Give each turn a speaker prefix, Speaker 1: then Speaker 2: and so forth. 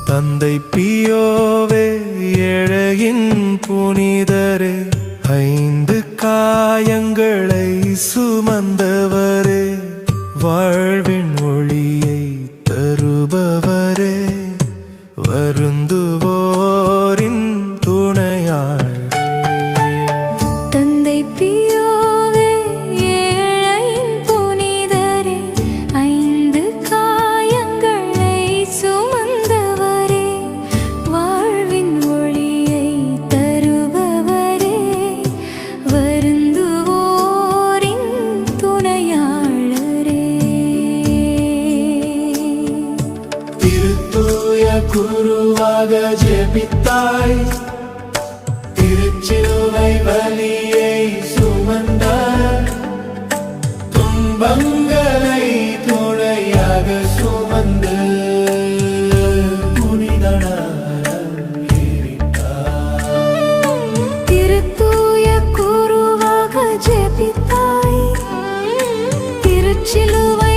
Speaker 1: தந்தை பியோவே ஏழையின் புனிதரே, 5 காயங்களை சுமந்தவரே, வாழ்வின் ஒளியை தருபவரே, வருந்துவோரின் துணையாளரே.
Speaker 2: தந்தை பியோவே ஏழையின் புனிதரே, 5 காயங்களை சுமந்தவரே, வாழ்வின் ஒளியை தருபவரே, வருந்துவோரின் துணையாளரே.
Speaker 1: திருத்தூய குருவாக ஜெபித்தாய், திருச்சிலுவை வலியை சுமந்தார், துன்பங்களை துணையாக சுமந்து
Speaker 2: திருத்தூய குருவாக ஜெபித்தாய், திருச்சிலுவை